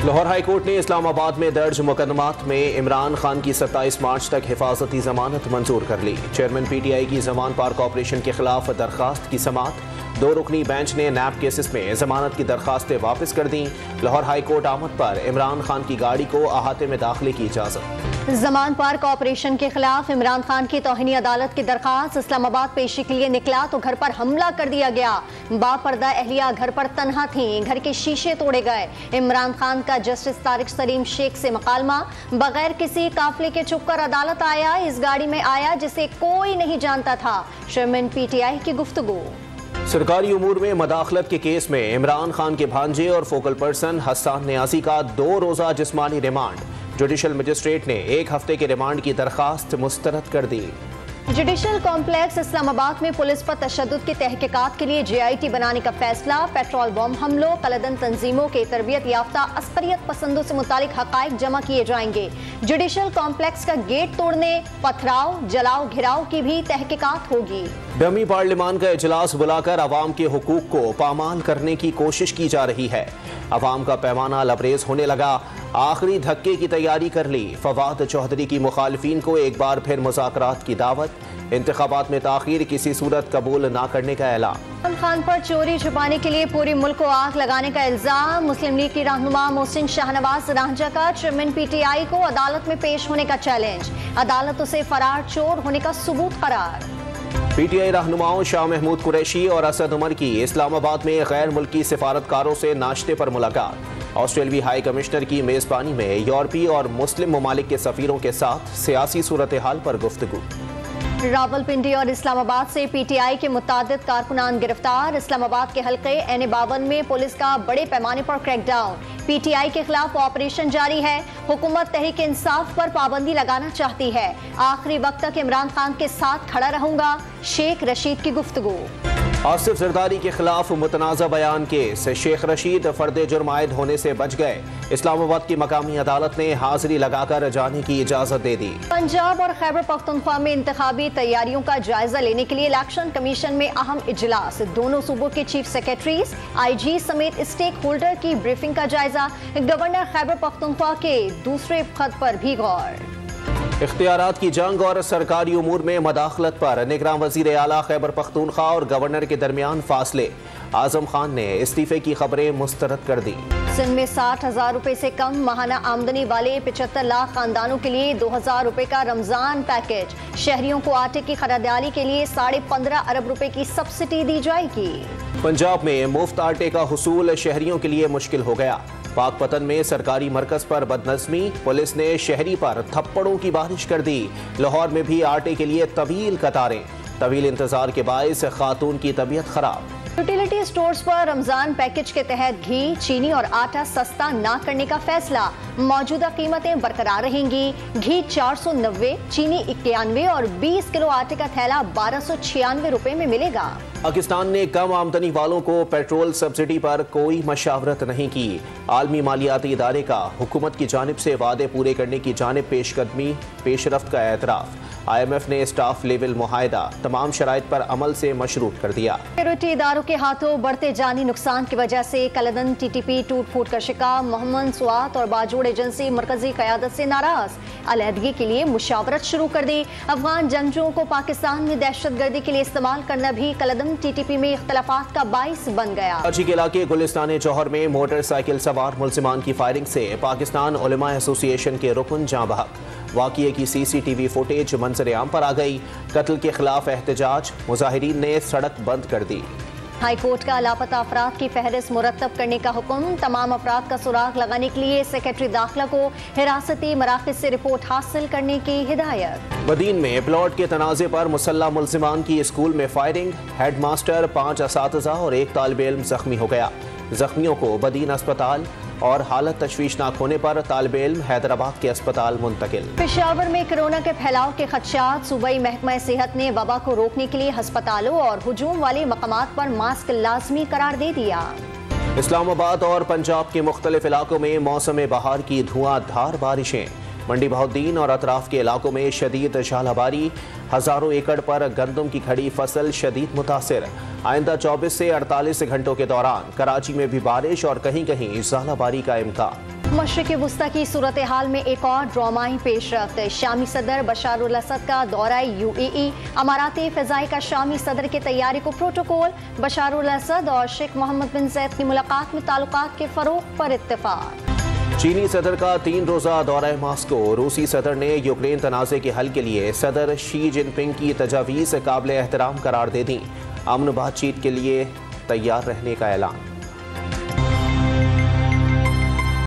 Lahore high court ने इस्लामाबाद में दर्ज मुकदमात में इमरान खान की 27 मार्च तक हिफाजती जमानत मंजूर कर ली। चेयरमैन PTI की जमान पार कॉर्पोरेशन के खिलाफ दरखास्त की समाअत। 2 रुकनी बेंच ने नैब केसेस में जमानत की दरखास्तें वापस कर दी। लाहौर हाई कोर्ट आमद पर इमरान खान की गाड़ी को अहाते में दाखिले की इजाजत। जमान पार कॉर्पोरेशन के खिलाफ इमरान खान की तौहीनी अदालत की दरखास्त। इस्लामाबाद पेशी के लिए निकला तो घर पर हमला कर दिया गया। बापर्दा अहलिया घर पर तन्हा थी, घर के शीशे तोड़े गए। इमरान खान का जस्टिस तारिक सलीम शेख से मुकालमा। बगैर किसी काफिले के छुपकर अदालत आया। इस गाड़ी में आया जिसे कोई नहीं जानता था। चेयरमैन PTI की गुफ्तगू। सरकारी उमूर में मदाखलत के केस में इमरान खान के भांजे और फोकल पर्सन हसन नियाजी का 2 रोज़ा जिस्मानी रिमांड। जुडिशल मजिस्ट्रेट ने 1 हफ्ते के रिमांड की दरखास्त मुस्तरद कर दी। जुडिशल कॉम्प्लेक्स इस्लामाबाद में पुलिस पर तशद्दुद की तहकीकात के लिए JIT बनाने का फैसला। पेट्रोल बम हमलों, कलदन तंजीमों के तरबियत याफ्ता अस्करियत पसंदों से मुतालिक हकाइक जमा किए जाएंगे। जुडिशल कॉम्प्लेक्स का गेट तोड़ने, पथराव, जलाओ घिराव की भी तहकीकात होगी। डमी पार्लियामान का इजलास बुलाकर अवाम के हुकूक को पामाल करने की कोशिश की जा रही है। अवाम का पैमाना लबरेज होने लगा। आखिरी धक्के की तैयारी कर ली। फवाद चौधरी की मुखालिफिन को एक बार फिर मुज़ाकरात की दावत। इंतखाबात में ताखीर किसी सूरत कबूल न करने का ऐलान। इमरान खान पर चोरी छुपाने के लिए पूरे मुल्क को आग लगाने का इल्जाम। मुस्लिम लीग की रहनुमा मोहसिन शाहनवाज रांझा का चेयरमैन PTI को अदालत में पेश होने का चैलेंज। अदालत उसे फरार चोर होने का सबूत करार। PTI रहनुमाओं शाह महमूद कुरैशी और असद उमर की इस्लामाबाद में गैर मुल्की सिफारतकारों से नाश्ते पर मुलाकात। ऑस्ट्रेलवी हाई कमिश्नर की मेजबानी में यूरोपीय और मुस्लिम ममालिक के सफीरों के साथ सियासी सूरत हाल पर गुफ्तगू। रावलपिंडी और इस्लामाबाद से PTI के मुतादिद कारकुनान गिरफ्तार। इस्लामाबाद के हल्के N52 में पुलिस का बड़े पैमाने पर क्रैकडाउन। PTI के खिलाफ ऑपरेशन जारी है। हुकूमत तहरीक इंसाफ पर पाबंदी लगाना चाहती है। आखिरी वक्त तक इमरान खान के साथ खड़ा रहूंगा, शेख रशीद की गुफ्तगू। आसिफ जरदारी के खिलाफ मुतनाज़ा बयान केस। शेख रशीद फर्द जुर्म आयद होने से बच गए। इस्लामाबाद की मकामी अदालत ने हाजिरी लगाकर जाने की इजाजत दे दी। पंजाब और खैबर पख्तूनख्वा में इंतखाबी तैयारियों का जायजा लेने के लिए इलेक्शन कमीशन में अहम इजलास। दोनों सूबों के चीफ सेक्रेटरीज, IG समेत स्टेक होल्डर की ब्रीफिंग का जायजा। गवर्नर खैबर पख्तूनख्वा के दूसरे खत पर भी गौर। इख्तियारात की जंग और सरकारी उमूर में मदाखलत पर निगरान वज़ीर आला खैबर पख्तूनख्वा और गवर्नर के दरमियान फासले। आजम खान ने इस्तीफे की खबरें मुस्तरद कर दी। सिंध में 60,000 रुपए से कम माहाना आमदनी वाले 75 लाख खानदानों के लिए 2,000 रुपए का रमजान पैकेज। शहरियों को आटे की खरीदारी के लिए 15.5 अरब रुपए की सब्सिडी दी जाएगी। पंजाब में मुफ्त आटे का हुसूल शहरियों के लिए मुश्किल हो गया। पाकपतन में सरकारी मरकज पर बदनज़मी। पुलिस ने शहरी पर थप्पड़ों की बारिश कर दी। लाहौर में भी आटे के लिए तवील कतारें। तवील इंतजार के बायस खातून की तबीयत खराब। यूटिलिटी स्टोर्स पर रमजान पैकेज के तहत घी, चीनी और आटा सस्ता न करने का फैसला। मौजूदा कीमतें बरकरार रहेंगी। घी 490, चीनी 91 और 20 किलो आटे का थैला 1296 रुपए में मिलेगा। पाकिस्तान ने कम आमदनी वालों को पेट्रोल सब्सिडी पर कोई मशावरत नहीं की। आलमी मालियाती इदारे का हुकूमत की जानिब से वादे पूरे करने की जानिब पेशकदमी पेशरफ्त का एतराफ़। IMF ने स्टाफ लेवल मुआहदा तमाम शराइत पर अमल से मशरूत कर दिया। सिक्योरिटी इदारों के हाथों बढ़ते जानी नुकसान की वजह से कलदन TTP टूट फूट का शिकार। मोहम्मद स्वात और बाजोड़ एजेंसी मरकजी क़यादत से नाराज। अलहदगी के लिए मुशावरत शुरू कर दी। अफगान जंगजुओं को पाकिस्तान में दहशतगर्दी के लिए इस्तेमाल करना भी कलदन TTP में इख्तलाफात का बाइस बन गया। कराची के इलाके गुलिस्तान जौहर में मोटरसाइकिल सवार मुल्जिमान की फायरिंग से पाकिस्तान उलमा एसोसिएशन के रुकन जाँ बहक। वाक़ये की CCTV फुटेज मंजर आम पर आ गई। कत्ल के खिलाफ एहतजाज। मुजाहिरीन ने सड़क बंद कर दी। हाई कोर्ट का लापता अफराद की फहरिस्त मुरतब करने का हुक्म। तमाम अफराद का सुराग लगाने के लिए सेक्रेटरी दाखिला को हिरासती मराकज़ से रिपोर्ट हासिल करने की हिदायत। बदीन में प्लॉट के तनाज़े पर मुसल्ला मुल्जिमान की स्कूल में फायरिंग। हेड मास्टर, 5 असातिज़ा और 1 तालिब इल्म जख्मी हो गया। जख्मियों को बदीन अस्पताल और हालत तशवीशनाक होने पर तालिब इल्म हैदराबाद के अस्पताल मुंतकिल। पेशावर में कोरोना के फैलाव के खदशात। सूबाई महकमा सेहत ने वबा को रोकने के लिए अस्पतालों और हुजूम वाले मकामात पर मास्क लाजमी करार दे दिया। इस्लामाबाद और पंजाब के मुख्तलिफ इलाकों में मौसम बहार की धुआंधार बारिशें। मंडी बहाउद्दीन और अतराफ के इलाकों में शदीद झालाबारी। हजारों एकड़ पर गंदम की खड़ी फसल शदीद मुतासिर। आइंदा 24 से 48 घंटों के दौरान कराची में भी बारिश और कहीं कहीं झालाबारी का इम्कान। मशरिक़ वुस्ता की सूरत हाल में एक और ड्रामाई पेशरफ्त। शामी सदर बशारुल असद का दौरा UAE, अमाराती फ़िज़ाई का शामी सदर की तैयारी को प्रोटोकॉल। बशारुल असद और शेख मोहम्मद बिन ज़ैद की मुलाकात में ताल्लुकात के फ़रोग़ पर इत्तेफ़ाक़। चीनी सदर का 3 रोज़ा दौरा मॉस्को। रूसी सदर ने यूक्रेन तनाज़े के हल के लिए सदर शी जिनपिंग की तजावीज़ काबिल एहतराम करार दे दी। अमन बातचीत के लिए तैयार रहने का ऐलान।